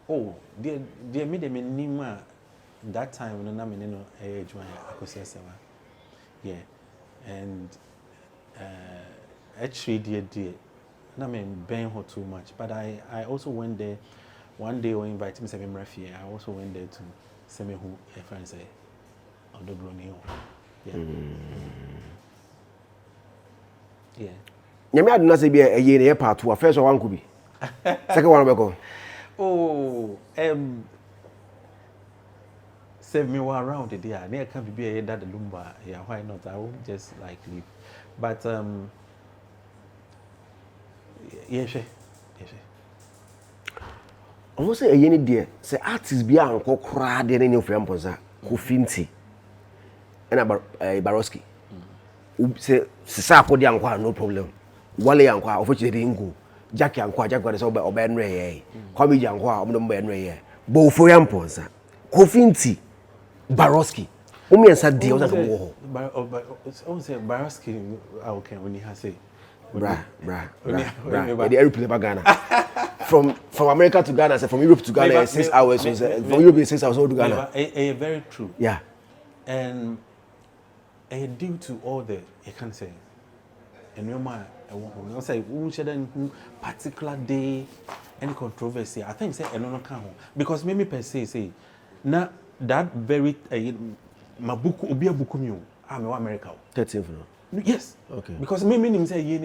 oh they me dem nima that time no na me no ejuma akosia sewa. Yeah, and actually, dear, I mean, Ben her too much. But I also went there one day when he invited me to Rafi. I also went there to see me who a friend say, on the Brunei. Yeah. Yeah. You may not say be a year part two. First one could be. Second one will go. Oh, save me one around the day. I can't be a Daddy Lumba. Yeah, why not? I won't just like leave. But yes. Almost say a yeni dear. Say artists be uncle crowd in any of your Amponsah. Who finty. And a Baroski. Say Sisako the uncle no problem. Wale uncle of which they didn't go. Jackie uncle Jack got us over or Ben Ray. Comedy uncle on Ben Ray. Both for Amponsah. Kofinti. Baroski. Umi and sad deals at war. Say Baroski, okay, when he has say. Bra. The airplane Ghana. From America to Ghana, from Europe to Ghana, 6 hours. From Europe, 6 hours to Ghana. Very true. Yeah. And due to all the, you can say, and your mind, I won't say, particular day, any controversy. I think say, I don't know, because maybe per se say, now, that very mabuku obia buku I'm America 13th yes okay because me meaning say ye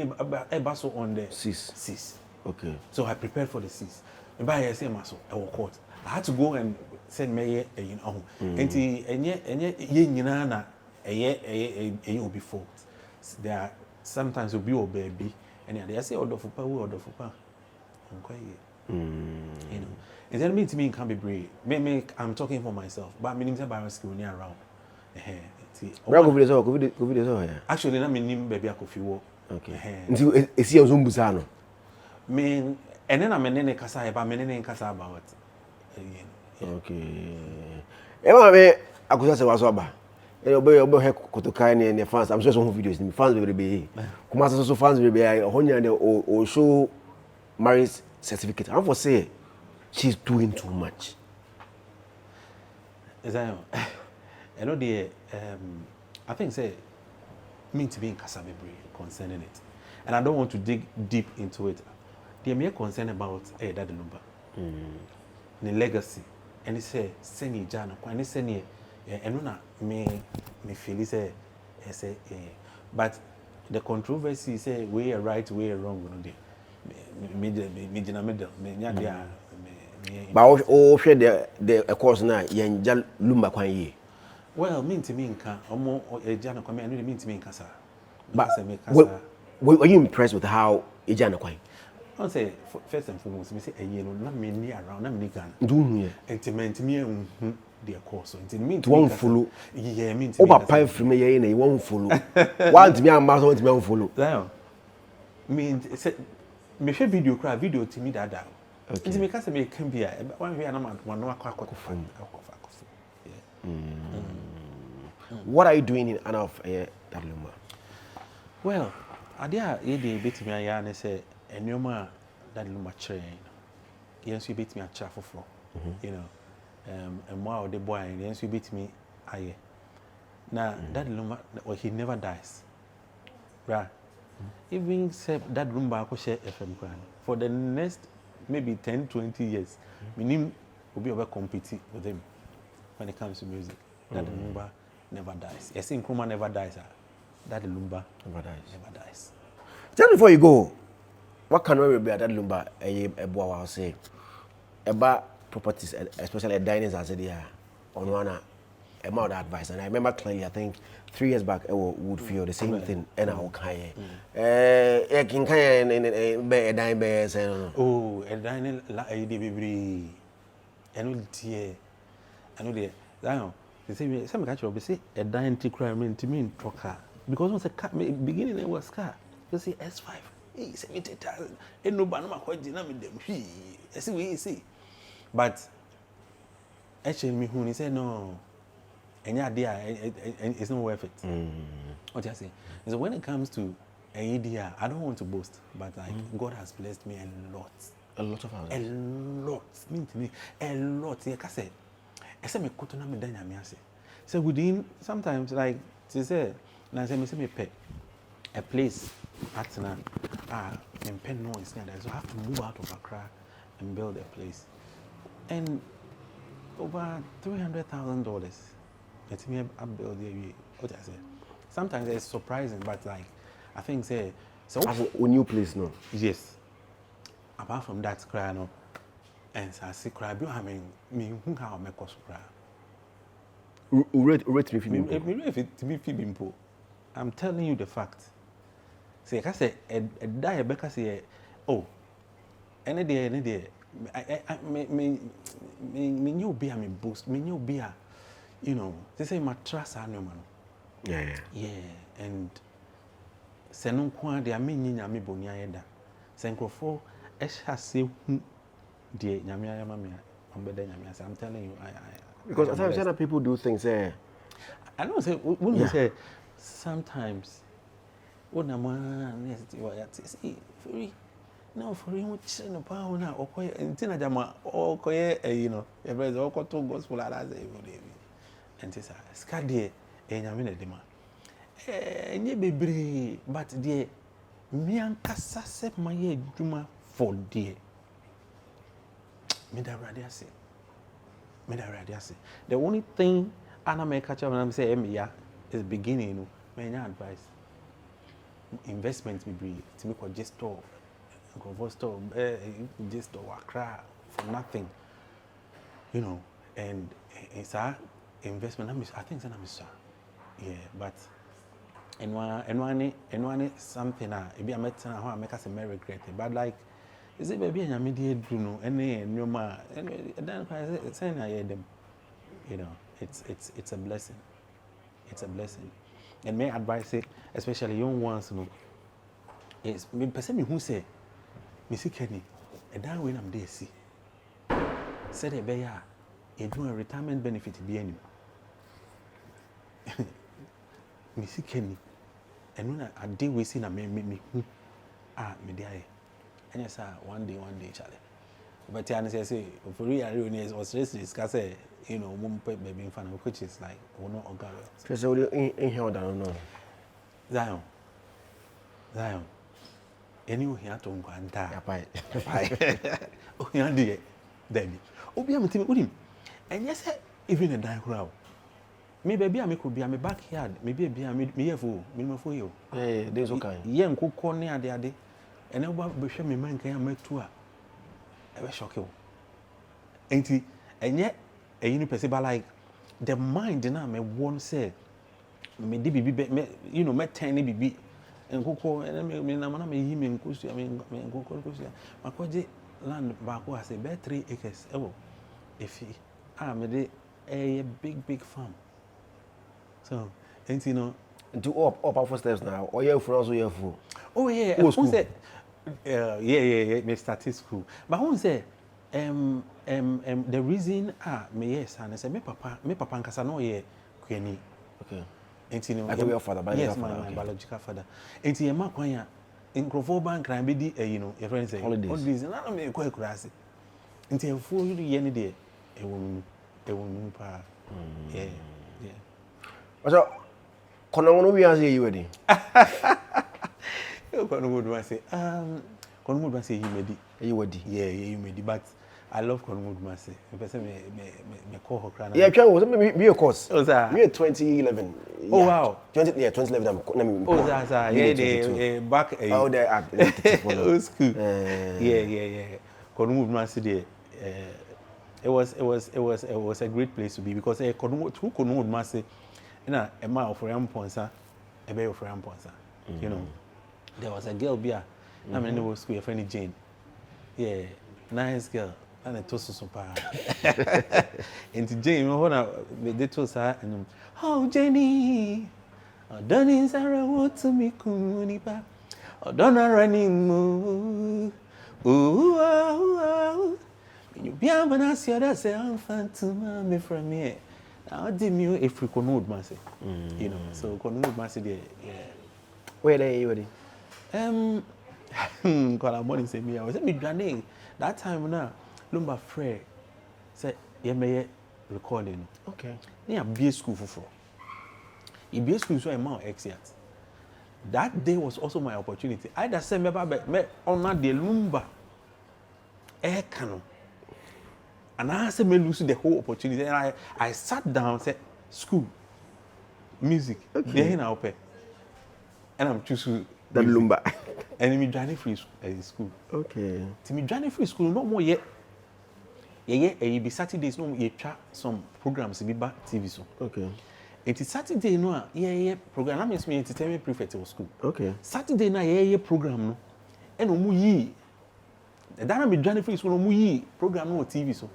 baso on the 6 okay so I prepared for the 6 by say maso I will court I had to go and send me you know enti enye ye nyina na eye obi fault there are sometimes will be a baby, and they say order for power, order for power. You know, and then mean to me can't be brave. Maybe I'm talking for myself, but meaning that by skill near around. Actually, I mean, baby, I could feel. Okay. Until it's your Zumbusano. Mean, and then I'm in a casa about many casa about it. Okay. Emma, I could say was over. And fans, I'm sure some videos in fans will be. Kumasa also fans will be a Honya or show marriage certificate. I'm for say she's doing too much. Zion, I know the I think say mean to be in Kasabe concerning it, and I don't want to dig deep into it. They are mere concerned about Daddy Lumba, the legacy, and they say seni jana, and they say and una me feel say but the controversy say we are right, we are wrong, me middle, but all share the course now, Yan Lumba Kwan. Well, mean to me, Omo Ejana Kwame, I know mean to me, Kasa. But were you impressed with how Ejana Kwan? I'll say, first and foremost, me say, you know, not me near around, not me gun. Do you? And me, dear course, so it means one follow. Yeah, mean to me. Oh, pipe from me, and won't follow. Want me, I'm not going to follow. Now, mean, me share video to me that. Okay. It's because me can be one way and I'm one no What are you doing in honor of Daddy Lumba? Well, I did a bit me and say, and no more Daddy Lumba train. Yes, you beat me a chaff for, you know, and more the boy, and yes, you beat me. Now, Daddy Lumba, or he never dies. Right? Even said that Lumba could share FM grand for the next maybe 10-20 years. My name will be able to compete with him when it comes to music. Daddy Lumba never dies. Yes, Nkrumah never dies. Daddy Lumba never dies. Just before you go, what can we be at Daddy Lumba? A boy will say about properties, especially diners as they are on one amount of advice. And I remember clearly, I think 3 years back, I would feel the same thing. And I can a dime bears. Oh, a dining baby. And I know the they say some catch up, say a dying to crime to me in trucker. Because once a cat beginning it was car, you see S5, 70,000, and no banana quite dynamic them. I see what you see. But actually, me who said no, and yeah, it's not worth it. What you say? So when it comes to an idea, I don't want to boast, but like God has blessed me a lot. A lot of hours. A lot. Mean to me, a lot. Yeah, I say. I say me go to na me danya me ase. So within sometimes like to say na say me pay a place at na me pen no is there, so I have to move out of Accra and build a place. And over $300,000. Let me build the what I say. Sometimes it's surprising, but like I think say so a new place no. Yes. Apart from that cry no. And so I see cry, I mean, me who how make us cry. Rate me Fibimpo. I'm telling you the fact. See, I say a die Becca say, oh, any day, me new beer me boost, me new beer, you know. They say my trust are no man. Yeah, and Senun Kwan, they are meaning me bonia eda. Sencrofo, Eshase. I'm telling you, because at times other people do things. I don't say when you say sometimes. What am I? See, free. No, for him, no power now. Okay, and Tina Jama, okay, you know, everybody's all got to gospel as a and it's a scadi, and I'm in a demand. And ye be but dear, me and Cassa set my year, Juma for dear. The only thing I may catch up and I'm saying, yeah, is beginning. My advice, investment will be to make a just store, just store Accra for nothing, you know. And it's our investment. I think it's yeah, but and one something if I met how I make us a regret it. But like is it baby and immediate Bruno and no ma and then saying I hear them. You know, it's a blessing. It's a blessing. And may advise it, especially young ones, you know, is me person who say, Missy Kenny, and that when I'm there, see, said a bear, you do a retirement benefit to be any. Missy Kenny, and when I deal with sin, I me, me dear, and yes, one day, Charlie. But I say, Ofori Amponsah was just discuss, you know, baby in fan, which is like, or not, or girl. So in here, I don't know. Zion. Anyway, here to go and die. Oh, yeah, dear, Daddy. Oh, be a with him. And yes, even a die crowd. Maybe I could be a backyard, maybe a me for you. Hey, there's okay. Young cook corner the other, and I will be sure me man can make two. I was shocked. And yet, a university, but like the mind, now, me one say, me DB, you know, me tiny BB, and go and me him in Kusia, I mean, go Kusia. My quality land back was a 3 acres. Oh, if he, made a big farm. So, and you know, do up for steps now, or you're for also your fool. Oh, yeah, who said, yeah, me started school. But who said, the reason me yes, and I said, me papa and Casano, yeah, Queenie. Okay. And you know, I your father, yes, my biological father. And you know, Makwanya, in Crofo Bank, I be you know, your friends say, holidays, and I don't make quite crazy. And you fool you any day, a woman, pa. Yeah. So, Kono we are you ready? Kono would say, Kono would say you made it. You ready? Yeah, you made it, but I love Konwood Massey. The person me call her crying. Yeah, was me of course. Oh, sir. Me 2011. Oh, wow. 2011. Oh, sir. Yeah, back. Oh, there at old school. Yeah. Konwood Massey. It was a great place to be because Konwood Massey, you know, a man of Ofori Amponsah, a baby of Ofori Amponsah. You know, there was a girl here. I mean, it was school. A friend Jane. Yeah, nice girl. And it was so bad. And Jane, they told her, oh, Jenny, don't is a what to me, Kunipa, or don't running move. Oh, you be able to ask your that's a fan to me from here. Now, didn't you if we could massy? You know, so could massy there, yeah. Where are you ready? Call our money say me. I was at me Ghanaian. That time now, Lumba Frey said, "You may recording." Okay. Near BA school for. In BA school, so I'm X years. That day was also my opportunity. I just said, "Me on Daddy Lumba, air canon," and I said, "Me lose the whole opportunity." And I sat down, said, "School, music, okay. Now pay," and I'm choosing Daddy Lumba. And me journey free school. Okay. To me journey free school no more yet. Yeah, be Saturdays no you try some programs be back TV so. Okay. It is Saturday no program. That means me entertainment prefect to school. Okay. Saturday na program no. And no yi. That me journey free school no yi program no TV so.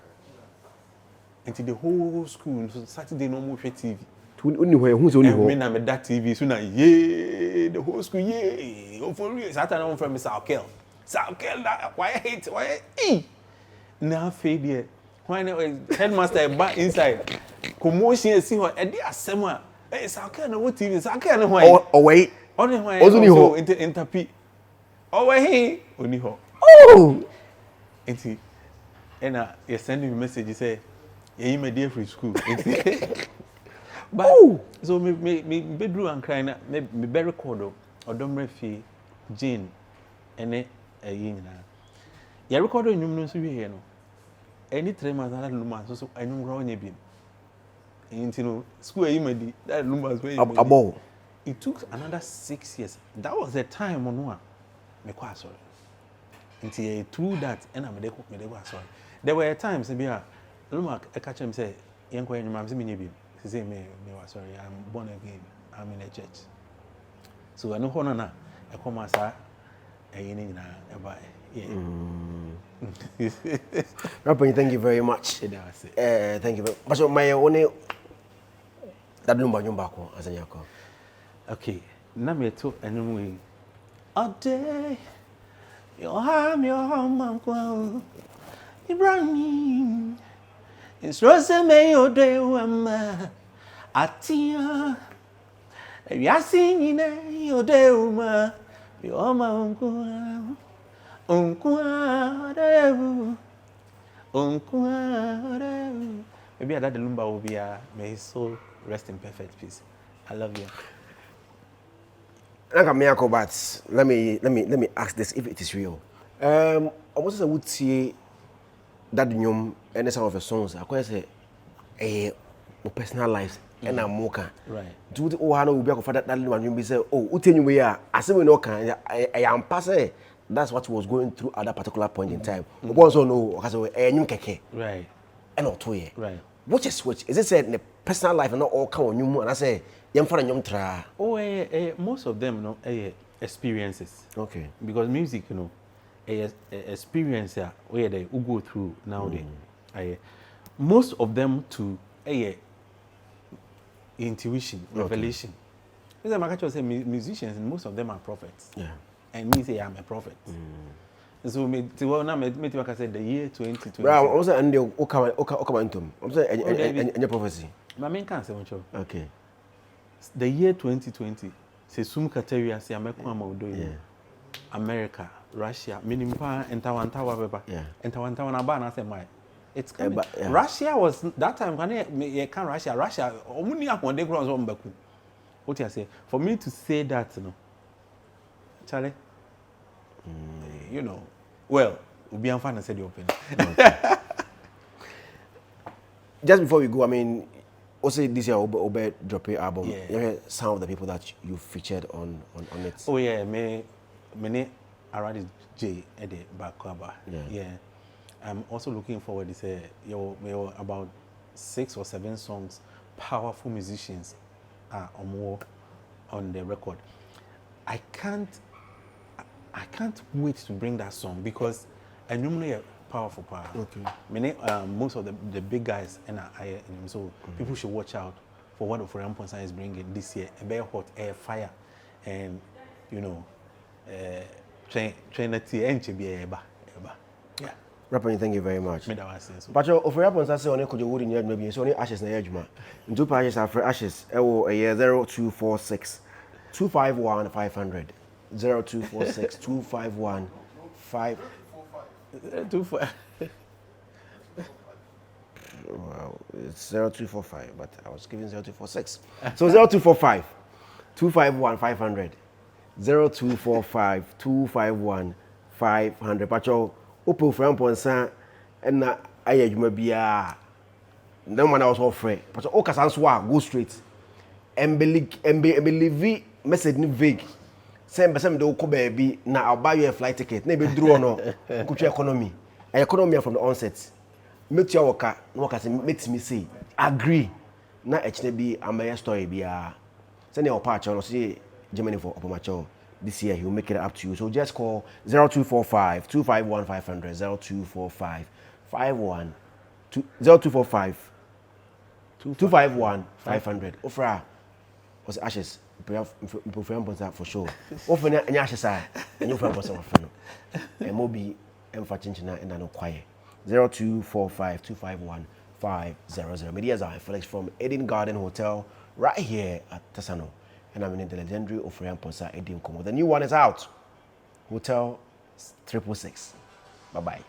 Until the whole school so Saturday no more TV. Only where who's only who? Me that TV so na the whole school Ofori Saturday no from Zionfelix. Zionfelix that why now failure. Why no headmaster back inside. Commotion see what e dey asem a Zionfelix no TV Zionfelix no why. Oh wait. Only why. Only ho interpret. Oh wait. Only ho. Oh. Enti you send me message say you my dear free school. But so me bedroom and crying me be record or don't refi Jane ene yin na ya record nyum no so we here no any 3 months that Luma so anyum grow nya bim enti no school ayimadi that Luma so abo it took another 6 years. That was the time on one me kwa sorry enti through that and me dey sorry there were times be a Luma e catch him say yen kwa nyum am say me nya bim. He say me was sorry, I'm born again. I'm in a church. So I know how na e come as a ni na e ba yeah. Rapper, thank you very much. Thank you very much. But my only Daddy Lumba nyumbako as a yako. Okay, na me to anyway. All day, your home, uncle. Ibrahim, it's Rose May, your day, Atia. If you are singing, your day, your uncle. Maybe Daddy Lumba will be may his soul rest in perfect peace. I love you. But let me ask this if it is real. Almost I would say that nyom and some of the songs I quite say personal lives and I'm mocha. Right. Do the Ohana will be a father that nyom be say, oh, utenu we are as we know can I am passing. That's what was going through at that particular point in time. Also know because nyom keke. Right. And not 2 years. Right. Which is which? Is it said in the personal life and not all come on nyom and I say yam for nyom tra. Oh, most of them, you know, experiences. Okay. Because music, you know, experience where they go through nowadays. Most of them to intuition, revelation. Because I'm actually say musicians, and most of them are prophets. Yeah. And me say I'm a prophet. So me like I said the year 2020. Right. I'm saying and the okamantum. I'm saying any prophecy. My main cancer, okay. The year 2020. Say sum category say America America, Russia, minimum and Tawantawa beba. Yeah. And Tawantawa na say my. It's coming. Yeah. Russia was that time when you can Russia only on the grounds on Baku. What you say? For me to say that, you know, Charlie, you know, well, we'll be fine and say the open. Okay. Just before we go, I mean, also this year Obe drop your album. Yeah. Some of the people that you featured on it. Oh yeah, me already J at the Bakwaba. Yeah. I'm also looking forward to say about 6 or 7 songs, powerful musicians are more on the record. I can't wait to bring that song because I normally a powerful power. Okay. Most of the big guys and so people should watch out for what Ofori Amponsah is bringing this year. A very hot air, fire, and you know, train at the end to be eba. Yeah. Rapper, thank you very much. But Ofori Amponsah say on could wood in your maybe so only ashes na edgema. Two ashes are for ashes. A year 0246 251 500 0246 251 525. Wow, it's 0245, but I was giving 0246. So 0245 251 500 0245 251 500. But you Ofori Amponsah and na aye adwuma bia no man was offering. But o kasa nso go straight. Embelieve message ni vague. Same de wo ko baabi na I'll buy you a flight ticket. Na be duru no kutu economy. Economy from the onset. Meet your worker, no worker say meet me say agree. Na echne bi amaya story bia. Send your patch on say Germany for Opomacho. This year he will make it up to you. So just call 0245 251 500 0245 51 0245 251 500. Ofra was ashes. Ofori Amponsah for sure. Often any ashes and you Ofori Amponsah for no. And mobi emfachinchina and no quiet. 0245 251 500. Media Zionfelix from Eden Garden Hotel right here at Tesano. And I'm in the legendary Ofori Amponsah Eden Komo. The new one is out. Hotel 666. Bye-bye.